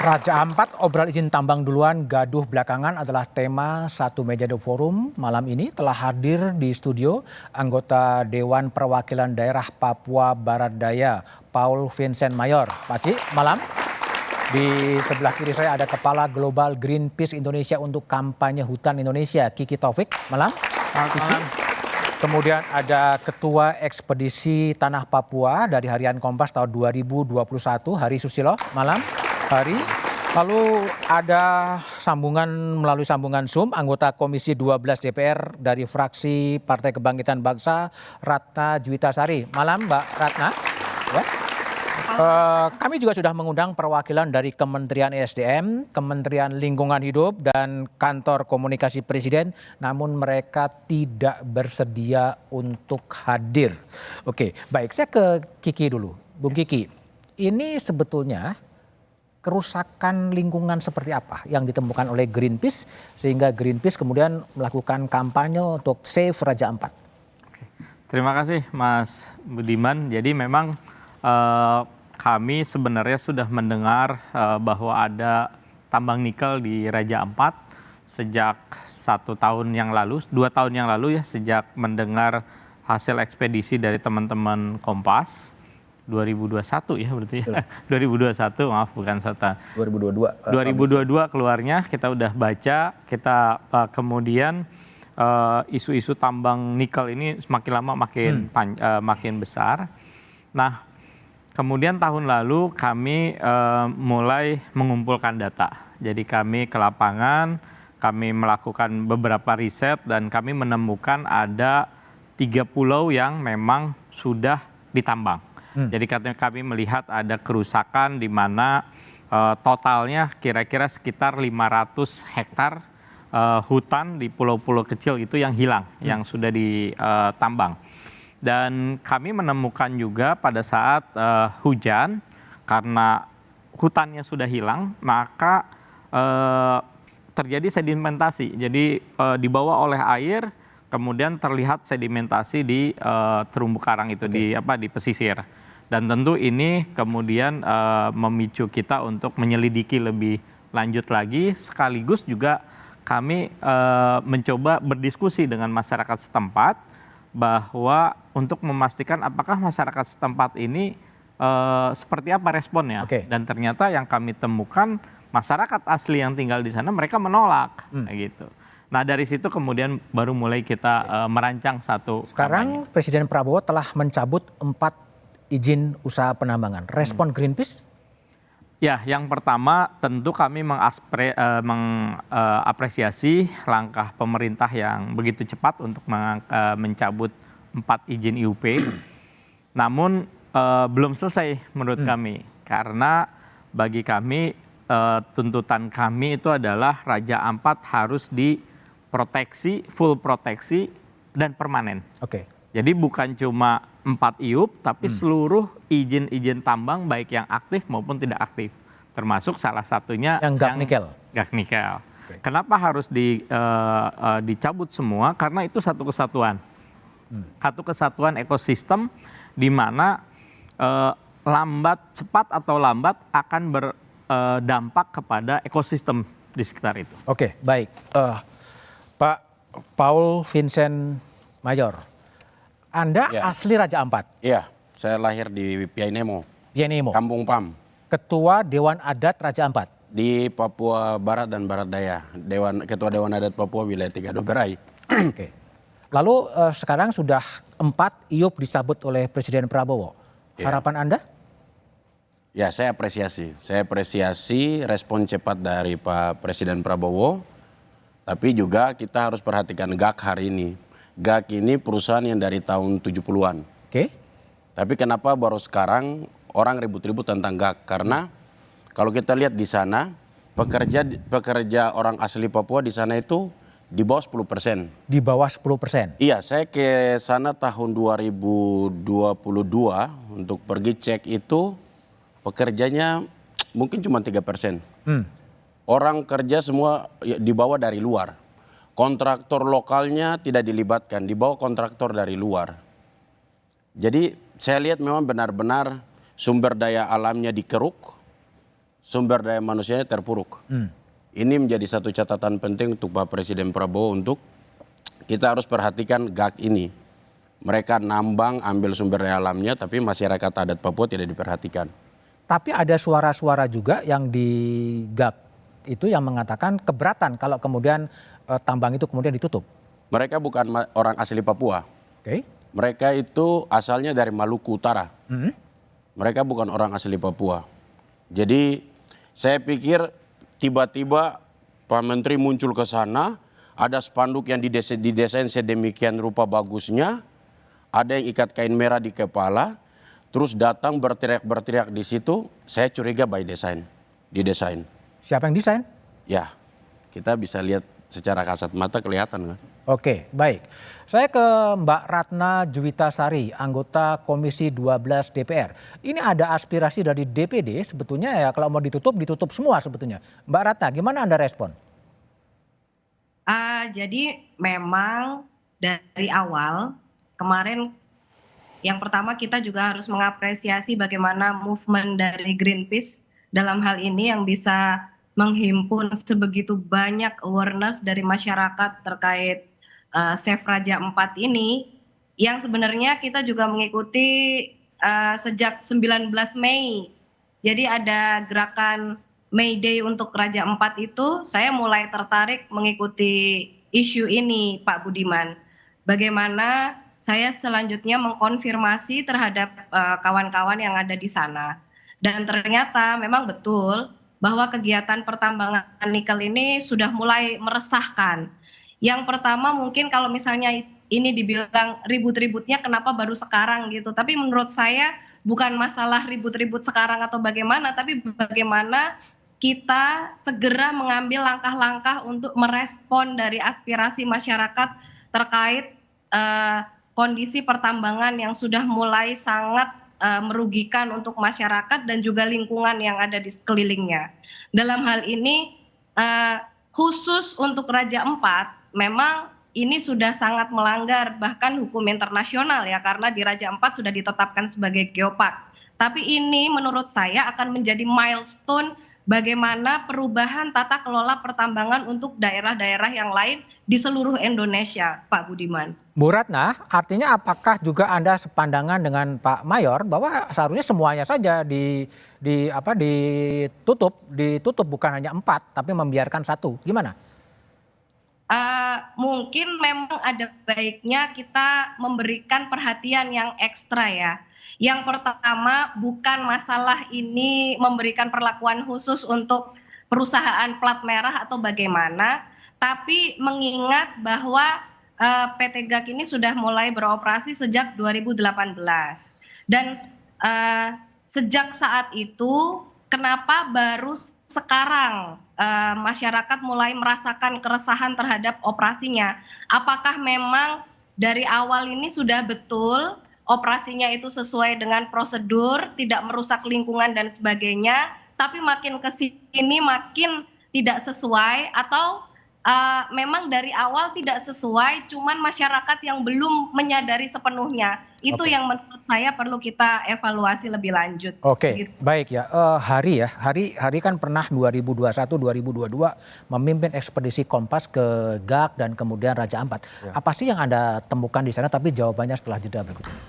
Raja Ampat, obral izin tambang duluan, gaduh belakangan adalah tema Satu Meja The Forum. Malam ini telah hadir di studio anggota Dewan Perwakilan Daerah Papua Barat Daya, Paul Vincent Mayor. Pak Ci, malam. Di sebelah kiri saya ada Kepala Global Greenpeace Indonesia untuk Kampanye Hutan Indonesia, Kiki Taufik. Malam. Kiki. Kemudian ada Ketua Ekspedisi Tanah Papua dari Harian Kompas tahun 2021, Hari Susilo. Malam. Hari. Lalu ada melalui sambungan Zoom, anggota Komisi 12 DPR dari fraksi Partai Kebangkitan Bangsa, Ratna Juwitasari. Malam Mbak Ratna. Ya. Kami juga sudah mengundang perwakilan dari Kementerian ESDM, Kementerian Lingkungan Hidup, dan Kantor Komunikasi Presiden, namun mereka tidak bersedia untuk hadir. Oke, baik, saya ke Kiki dulu. Bung Kiki, ini sebetulnya kerusakan lingkungan seperti apa yang ditemukan oleh Greenpeace sehingga Greenpeace kemudian melakukan kampanye untuk Save Raja Ampat? Terima kasih Mas Budiman. Jadi memang kami sebenarnya sudah mendengar bahwa ada tambang nikel di Raja Ampat sejak 1 tahun yang lalu, 2 tahun yang lalu ya, sejak mendengar hasil ekspedisi dari teman-teman Kompas 2021 ya berarti ya. 2021, maaf bukan 2022 keluarnya, kita udah baca, kita kemudian isu-isu tambang nikel ini semakin lama makin besar. Nah, kemudian tahun lalu kami mulai mengumpulkan data. Jadi kami ke lapangan, kami melakukan beberapa riset dan kami menemukan ada 3 pulau yang memang sudah ditambang. Jadi kami melihat ada kerusakan di mana totalnya kira-kira sekitar 500 hektar hutan di pulau-pulau kecil itu yang hilang, yang sudah ditambang. Dan kami menemukan juga pada saat hujan, karena hutannya sudah hilang, maka terjadi sedimentasi. Jadi dibawa oleh air, kemudian terlihat sedimentasi di terumbu karang itu, di pesisir. Dan tentu ini kemudian memicu kita untuk menyelidiki lebih lanjut lagi, sekaligus juga kami mencoba berdiskusi dengan masyarakat setempat bahwa untuk memastikan apakah masyarakat setempat ini seperti apa responnya. Dan ternyata yang kami temukan masyarakat asli yang tinggal di sana mereka menolak, gitu. Nah dari situ kemudian baru mulai kita merancang satu. Sekarang kampanye. Presiden Prabowo telah mencabut 4 izin usaha penambangan. Respon Greenpeace? Ya, yang pertama tentu kami mengapresiasi langkah pemerintah yang begitu cepat untuk mencabut 4 izin IUP. Namun belum selesai menurut kami, karena bagi kami tuntutan kami itu adalah Raja Ampat harus diproteksi, full proteksi dan permanen. Jadi bukan cuma 4 IUP, tapi seluruh izin-izin tambang baik yang aktif maupun tidak aktif. Termasuk salah satunya yang gas nikel. Kenapa harus dicabut semua? Karena itu satu kesatuan. Satu kesatuan ekosistem di mana cepat atau lambat akan berdampak kepada ekosistem di sekitar itu. Oke, baik. Pak Paul Vincent Mayor. Anda asli Raja Ampat? Iya, saya lahir di Piainemo. Kampung Pam. Ketua Dewan Adat Raja Ampat? Di Papua Barat dan Barat Daya. Ketua Dewan Adat Papua Wilayah 3 Doberai. Oke. Lalu sekarang sudah 4 IUP dicabut oleh Presiden Prabowo. Harapan Anda? Ya, saya apresiasi. Saya apresiasi respon cepat dari Pak Presiden Prabowo. Tapi juga kita harus perhatikan GAK hari ini. GAK ini perusahaan yang dari tahun 70-an. Tapi kenapa baru sekarang orang ribut-ribut tentang GAK? Karena kalau kita lihat di sana, pekerja orang asli Papua di sana itu di bawah 10%. Di bawah 10%? Iya, saya ke sana tahun 2022 untuk pergi cek itu, pekerjanya mungkin cuma 3%. Orang kerja semua dibawa dari luar. Kontraktor lokalnya tidak dilibatkan, dibawa kontraktor dari luar. Jadi saya lihat memang benar-benar sumber daya alamnya dikeruk, sumber daya manusianya terpuruk. Ini menjadi satu catatan penting untuk Pak Presiden Prabowo untuk kita harus perhatikan GAK ini. Mereka nambang, ambil sumber daya alamnya, tapi masyarakat adat Papua tidak diperhatikan. Tapi ada suara-suara juga yang di GAK itu yang mengatakan keberatan kalau kemudian tambang itu kemudian ditutup. Mereka bukan orang asli Papua. Oke. Mereka itu asalnya dari Maluku Utara. Mereka bukan orang asli Papua. Jadi saya pikir tiba-tiba Pak Menteri muncul ke sana, ada spanduk yang didesain sedemikian rupa bagusnya, ada yang ikat kain merah di kepala, terus datang berteriak-berteriak di situ, saya curiga by design, didesain. Siapa yang desain? Ya, kita bisa lihat secara kasat mata kelihatan kan. Oke, baik. Saya ke Mbak Ratna Juwitasari, anggota Komisi 12 DPR. Ini ada aspirasi dari DPD sebetulnya ya kalau mau ditutup semua sebetulnya. Mbak Ratna, gimana Anda respon? Jadi memang dari awal kemarin yang pertama kita juga harus mengapresiasi bagaimana movement dari Greenpeace dalam hal ini yang bisa menghimpun sebegitu banyak awareness dari masyarakat terkait Save Raja 4 ini yang sebenarnya kita juga mengikuti sejak 19 Mei. Jadi ada gerakan May Day untuk Raja 4 itu saya mulai tertarik mengikuti isu ini Pak Budiman. Bagaimana saya selanjutnya mengkonfirmasi terhadap kawan-kawan yang ada di sana. Dan ternyata memang betul bahwa kegiatan pertambangan nikel ini sudah mulai meresahkan. Yang pertama mungkin kalau misalnya ini dibilang ribut-ributnya kenapa baru sekarang gitu. Tapi menurut saya bukan masalah ribut-ribut sekarang atau bagaimana, tapi bagaimana kita segera mengambil langkah-langkah untuk merespon dari aspirasi masyarakat terkait kondisi pertambangan yang sudah mulai sangat merugikan untuk masyarakat dan juga lingkungan yang ada di sekelilingnya. Dalam hal ini khusus untuk Raja 4 memang ini sudah sangat melanggar bahkan hukum internasional ya karena di Raja 4 sudah ditetapkan sebagai geopark. Tapi ini menurut saya akan menjadi milestone bagaimana perubahan tata kelola pertambangan untuk daerah-daerah yang lain di seluruh Indonesia, Pak Budiman. Bu Ratna, artinya apakah juga Anda sepandangan dengan Pak Mayor bahwa seharusnya semuanya saja ditutup bukan hanya 4 tapi membiarkan 1. Gimana? Mungkin memang ada baiknya kita memberikan perhatian yang ekstra ya. Yang pertama bukan masalah ini memberikan perlakuan khusus untuk perusahaan plat merah atau bagaimana, tapi mengingat bahwa PT GAK ini sudah mulai beroperasi sejak 2018 dan sejak saat itu kenapa baru sekarang masyarakat mulai merasakan keresahan terhadap operasinya? Apakah memang dari awal ini sudah betul operasinya itu sesuai dengan prosedur, tidak merusak lingkungan dan sebagainya, tapi makin ke sini makin tidak sesuai atau memang dari awal tidak sesuai, cuman masyarakat yang belum menyadari sepenuhnya. Itu yang menurut saya perlu kita evaluasi lebih lanjut. Oke, baik ya. Hari kan pernah 2021-2022 memimpin ekspedisi Kompas ke GAK dan kemudian Raja Ampat. Apa sih yang Anda temukan di sana? Tapi jawabannya setelah jeda berikut ini.